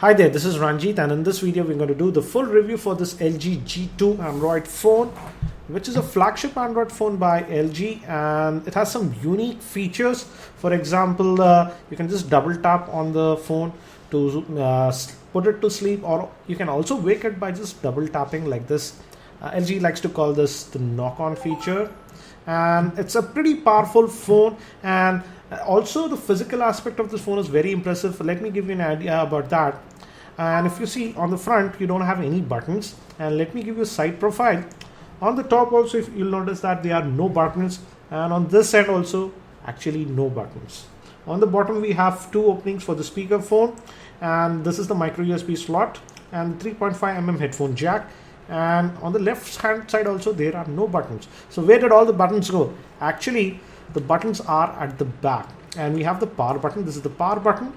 Hi there, this is Ranjit, and in this video we're going to do the full review for this LG G2 Android phone, which is a flagship Android phone by LG, and it has some unique features. For example, you can just double tap on the phone to put it to sleep, or you can also wake it by just double tapping like this. LG likes to call this the knock-on feature, and it's a pretty powerful phone, and also the physical aspect of this phone is very impressive. Let me give you an idea about that. And if you see on the front, you don't have any buttons, and let me give you a side profile. On the top also, if you'll notice that there are no buttons, and on this side also actually no buttons. On the bottom we have two openings for the speaker phone, and this is the micro USB slot and 3.5mm headphone jack. And on the left hand side also there are no buttons. So where did all the buttons go? Actually, the buttons are at the back, and we have the power button. This is the power button,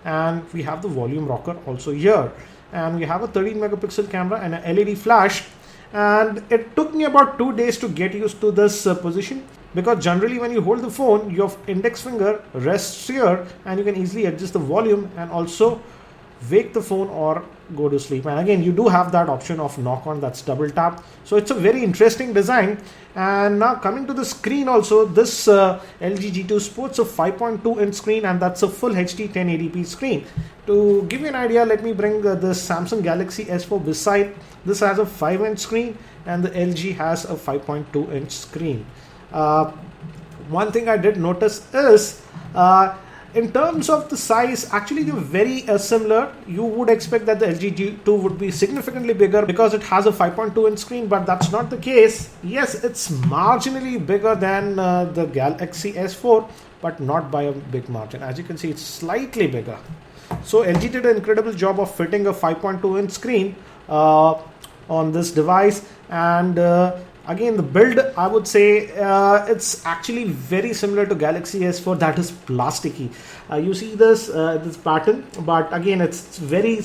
and we have the volume rocker also here, and we have a 13 megapixel camera and an LED flash. And it took me about 2 days to get used to this position, because generally when you hold the phone, your index finger rests here and you can easily adjust the volume and also wake the phone or go to sleep. And again, you do have that option of knock on, that's double tap. So it's a very interesting design. And now coming to the screen also, this LG G2 sports a 5.2 inch screen, and that's a full HD 1080p screen. To give you an idea, let me bring this Samsung Galaxy S4 beside. This has a 5-inch screen, and the LG has a 5.2 inch screen. One thing I did notice is in terms of the size, actually they're very similar. You would expect that the LG G2 would be significantly bigger because it has a 5.2 inch screen, but that's not the case. Yes, it's marginally bigger than the Galaxy S4, but not by a big margin. As you can see, it's slightly bigger. So LG did an incredible job of fitting a 5.2 inch screen on this device. And again, the build, I would say it's actually very similar to Galaxy S4, that is plasticky. You see this pattern, but again, it's very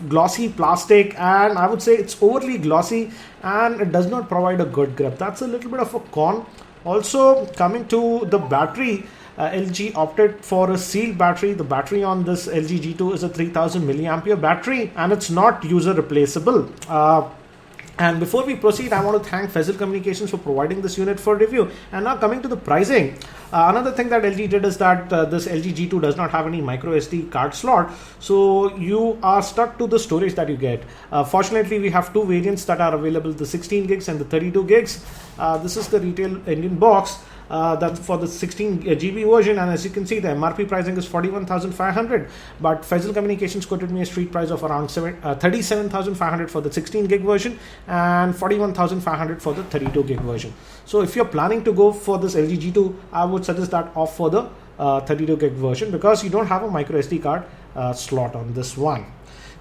glossy plastic, and I would say it's overly glossy, and it does not provide a good grip. That's a little bit of a con. Also, coming to the battery, LG opted for a sealed battery. The battery on this LG G2 is a 3000 milliampere battery, and it's not user replaceable. And before we proceed, I want to thank Faisal Communications for providing this unit for review. And now coming to the pricing, another thing that LG did is that this LG G2 does not have any micro SD card slot, so you are stuck to the storage that you get. Fortunately, we have two variants that are available, the 16 gigs and the 32 gigs. This is the retail Indian box. That's for the 16 GB version, and as you can see, the MRP pricing is 41,500, but Faisal Communications quoted me a street price of around 37,500 for the 16 gig version and 41,500 for the 32 gig version. So if you're planning to go for this LG G2, I would suggest that opt for the 32 gig version, because you don't have a micro SD card slot on this one.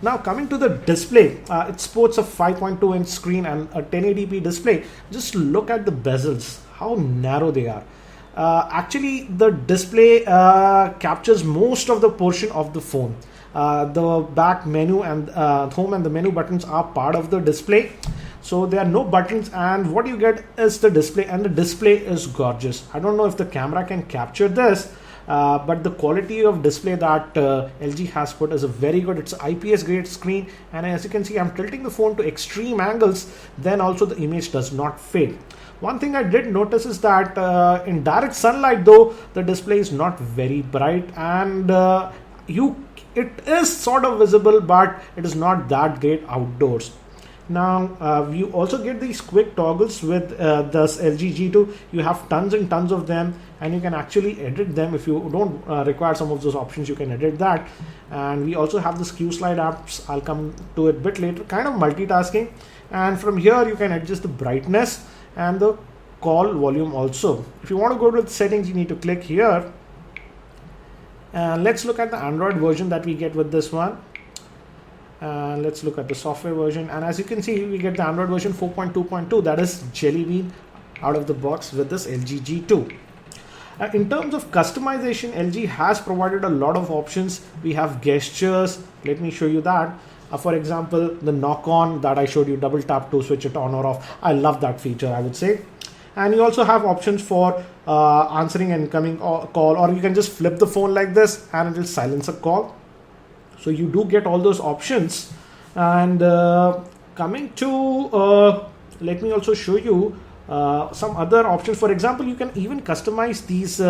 Now coming to the display, it sports a 5.2 inch screen and a 1080p display. Just look at the bezels, how narrow they are. Actually, the display captures most of the portion of the phone. The back menu and home and the menu buttons are part of the display. So there are no buttons, and what you get is the display, and the display is gorgeous. I don't know if the camera can capture this, but the quality of display that LG has put is a very good. It's an IPS grade screen, and as you can see, I'm tilting the phone to extreme angles, then also the image does not fade. One thing I did notice is that in direct sunlight, though, the display is not very bright, and it is sort of visible, but it is not that great outdoors. Now you also get these quick toggles with this LG G2. You have tons and tons of them, and you can actually edit them. If you don't require some of those options, you can edit that. And we also have this Q slide apps. I'll come to it a bit later, kind of multitasking. And from here you can adjust the brightness and the call volume also. If you want to go to the settings, you need to click here. And let's look at the Android version that we get with this one. Let's look at the software version, and as you can see, we get the Android version 4.2.2, that is Jellybean out of the box with this LG G2. In terms of customization, LG has provided a lot of options. We have gestures. Let me show you that. For example, the knock on that I showed you, double tap to switch it on or off. I love that feature, I would say. And you also have options for answering incoming call, or you can just flip the phone like this and it will silence a call. So you do get all those options. And coming to let me also show you some other options. For example, you can even customize these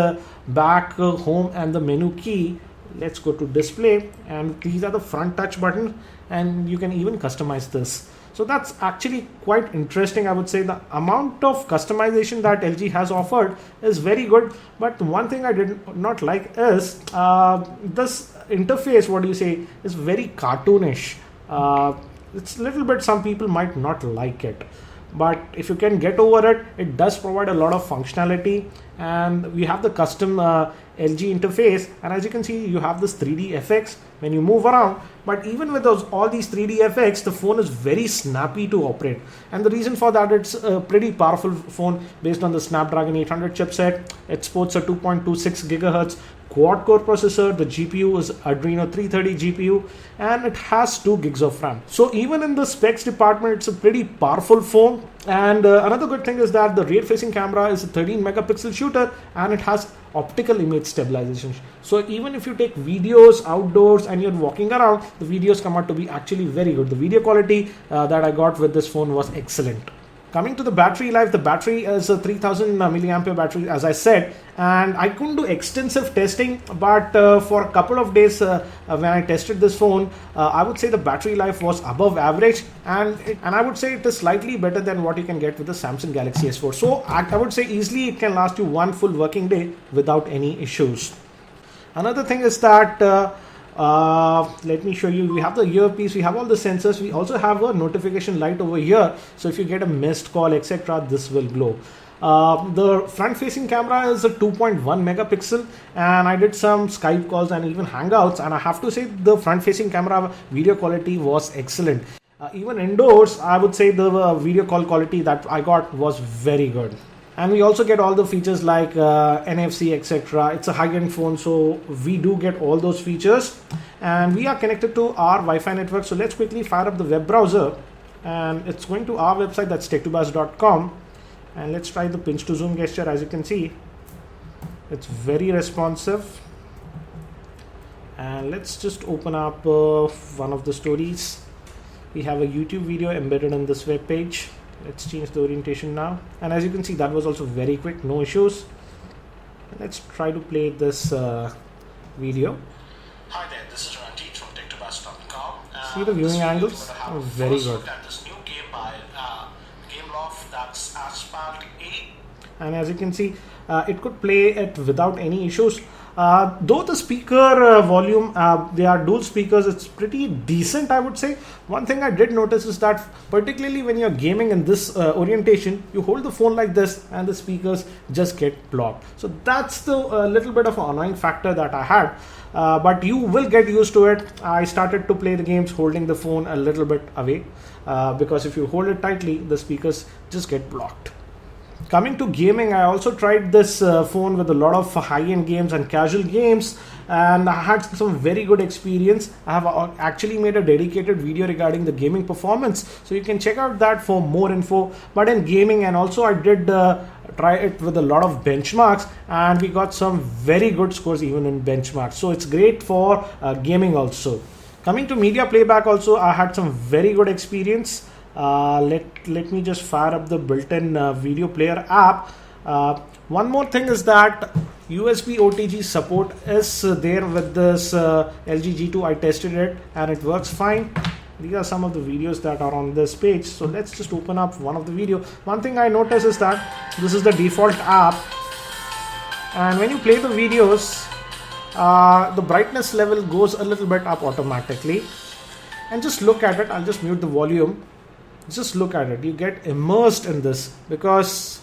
back, home and the menu key. Let's go to display, and these are the front touch buttons, and you can even customize this. So that's actually quite interesting. I would say the amount of customization that LG has offered is very good. But one thing I did not like is this interface, what do you say, is very cartoonish. It's a little bit, some people might not like it. But if you can get over it, it does provide a lot of functionality. And we have the custom LG interface, and as you can see, you have this 3D effects when you move around. But even with all these 3D effects, the phone is very snappy to operate. And the reason for that, it's a pretty powerful phone based on the Snapdragon 800 chipset. It sports a 2.26 gigahertz quad-core processor. The GPU is Adreno 330 GPU, and it has 2 gigs of RAM. So even in the specs department, it's a pretty powerful phone. And another good thing is that the rear-facing camera is a 13 megapixel shooter, and it has optical image stabilization. So even if you take videos outdoors and you're walking around, the videos come out to be actually very good. The video quality that I got with this phone was excellent. Coming to the battery life, the battery is a 3000 milliampere battery, as I said, and I couldn't do extensive testing, but for a couple of days when I tested this phone, I would say the battery life was above average, and I would say it is slightly better than what you can get with the Samsung Galaxy S4. So I would say easily it can last you one full working day without any issues. Another thing is that let me show you, we have the earpiece, we have all the sensors, we also have a notification light over here, so if you get a missed call, etc., this will glow. The front facing camera is a 2.1 megapixel, and I did some Skype calls and even Hangouts, and I have to say the front facing camera video quality was excellent. Even indoors, I would say the video call quality that I got was very good. And we also get all the features like NFC, etc. It's a high-end phone, so we do get all those features. And we are connected to our Wi-Fi network. So let's quickly fire up the web browser. And it's going to our website, that's techtubas.com. And let's try the pinch to zoom gesture. As you can see, it's very responsive. And let's just open up one of the stories. We have a YouTube video embedded in this web page. Let's change the orientation now, and as you can see, that was also very quick, no issues. Let's try to play this video. Hi there, this is Ranjit from techtubas.com. See the viewing angles? Oh, very good. This new game by Gameloft, that's Asphalt 8. And as you can see, it could play it without any issues. Though the speaker volume, they are dual speakers, it's pretty decent, I would say. One thing I did notice is that particularly when you're gaming in this orientation, you hold the phone like this and the speakers just get blocked. So that's the little bit of an annoying factor that I had. But you will get used to it. I started to play the games holding the phone a little bit away because if you hold it tightly, the speakers just get blocked. Coming to gaming, I also tried this phone with a lot of high-end games and casual games, and I had some very good experience. I have actually made a dedicated video regarding the gaming performance, so you can check out that for more info. But in gaming, and also I did try it with a lot of benchmarks, and we got some very good scores even in benchmarks. So it's great for gaming also. Coming to media playback also, I had some very good experience. Let me just fire up the built-in video player app. One more thing is that USB OTG support is there with this LG G2. I tested it and it works fine. These are some of the videos that are on this page. So let's just open up one of the video. One thing I noticed is that this is the default app, and when you play the videos, the brightness level goes a little bit up automatically. And just look at it. I'll just mute the volume. Just look at it. You get immersed in this because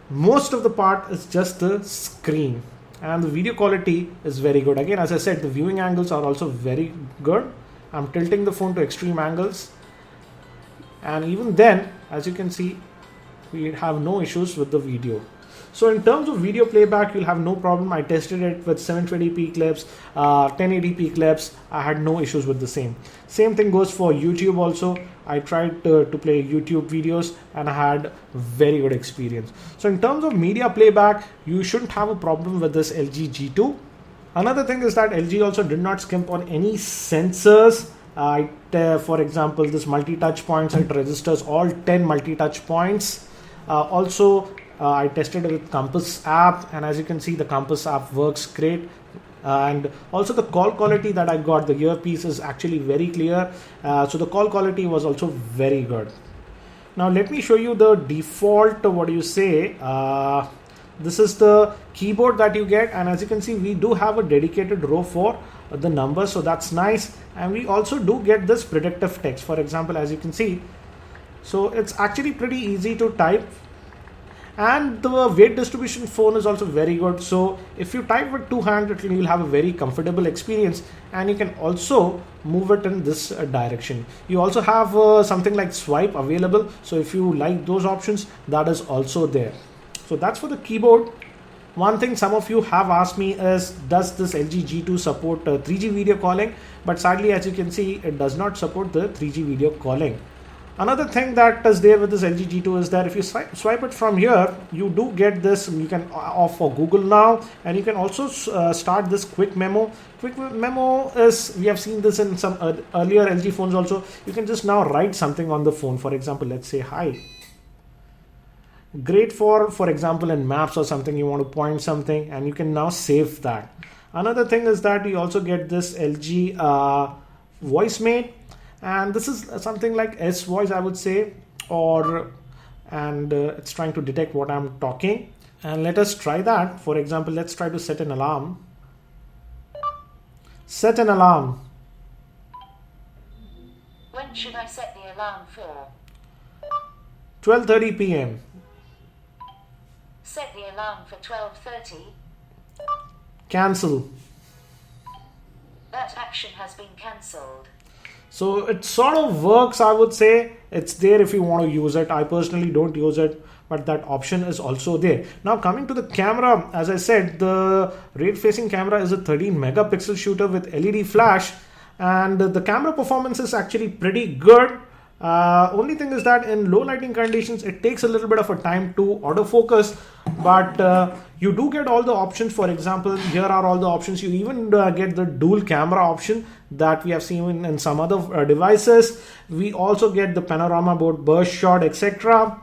most of the part is just the screen, and the video quality is very good. Again, as I said, the viewing angles are also very good. I'm tilting the phone to extreme angles, and even then, as you can see, we have no issues with the video. So in terms of video playback, you'll have no problem. I tested it with 720p clips, 1080p clips. I had no issues with the same. Same thing goes for YouTube also. I tried to play YouTube videos and I had very good experience. So in terms of media playback, you shouldn't have a problem with this LG G2. Another thing is that LG also did not skimp on any sensors. For example, this multi-touch points, it registers all 10 multi-touch points. I tested it with Compass app, and as you can see, the Compass app works great. And also the call quality that I got, the earpiece is actually very clear. So the call quality was also very good. Now let me show you the default, this is the keyboard that you get, and as you can see, we do have a dedicated row for the numbers, so that's nice. And we also do get this predictive text, for example, as you can see. So it's actually pretty easy to type, and the weight distribution phone is also very good. So if you type with two hands, you'll have a very comfortable experience, and you can also move it in this direction. You also have something like swipe available, so if you like those options, that is also there. So that's for the keyboard. One thing some of you have asked me is, does this LG G2 support 3G video calling? But sadly, as you can see, it does not support the 3G video calling. Another thing that is there with this LG G2 is that if you swipe it from here, you do get this. You can opt for Google Now, and you can also start this quick memo. Quick memo is, we have seen this in some earlier LG phones also. You can just now write something on the phone. For example, let's say hi. Great for example, in maps or something, you want to point something, and you can now save that. Another thing is that you also get this LG voicemail, and this is something like S voice, I would say, it's trying to detect what I'm talking. And let us try that. For example, let's try to set an alarm. Set an alarm. When should I set the alarm for? 12:30 p.m. Set the alarm for 12:30. Cancel. That action has been cancelled. So it sort of works, I would say. It's there if you want to use it. I personally don't use it, but that option is also there. Now coming to the camera, as I said, the rear facing camera is a 13 megapixel shooter with LED flash, and the camera performance is actually pretty good. Only thing is that in low lighting conditions, it takes a little bit of a time to autofocus, but you do get all the options. For example, here are all the options. You even get the dual camera option that we have seen in some other devices. We also get the panorama mode, burst shot, etc.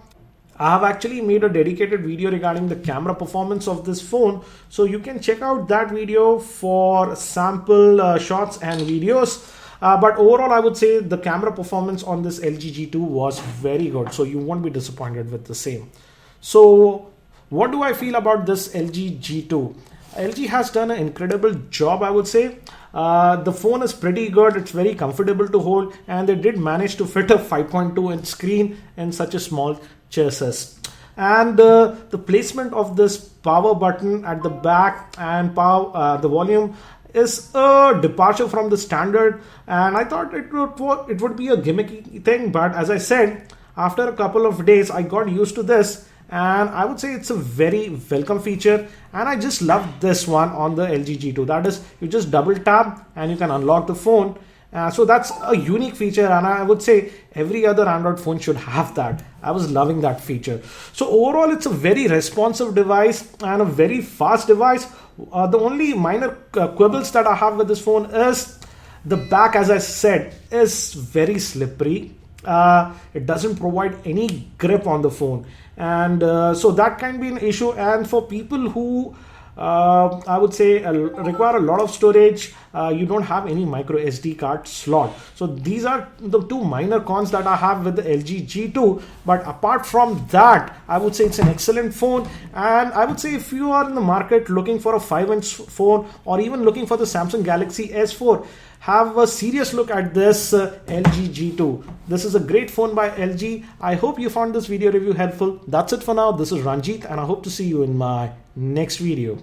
I have actually made a dedicated video regarding the camera performance of this phone, so you can check out that video for sample shots and videos. But overall, I would say the camera performance on this LG G2 was very good, so you won't be disappointed with the same. So what do I feel about this LG G2? LG has done an incredible job, I would say. The phone is pretty good, it's very comfortable to hold, and they did manage to fit a 5.2 inch screen in such a small chassis. And the placement of this power button at the back and the volume is a departure from the standard, and I thought it would be a gimmicky thing, but as I said, after a couple of days I got used to this, and I would say it's a very welcome feature, and I just love this one on the LG G2. That is, you just double tap and you can unlock the phone. So that's a unique feature, and I would say every other Android phone should have that. I was loving that feature. So overall, it's a very responsive device and a very fast device. The only minor quibbles that I have with this phone is the back, as I said, is very slippery. It doesn't provide any grip on the phone, and so that can be an issue. And for people who I would say require a lot of storage, you don't have any micro SD card slot. So these are the two minor cons that I have with the LG G2. But apart from that, I would say it's an excellent phone. And I would say if you are in the market looking for a 5-inch phone, or even looking for the Samsung Galaxy S4, have a serious look at this LG G2. This is a great phone by LG. I hope you found this video review helpful. That's it for now. This is Ranjit, and I hope to see you in my next video.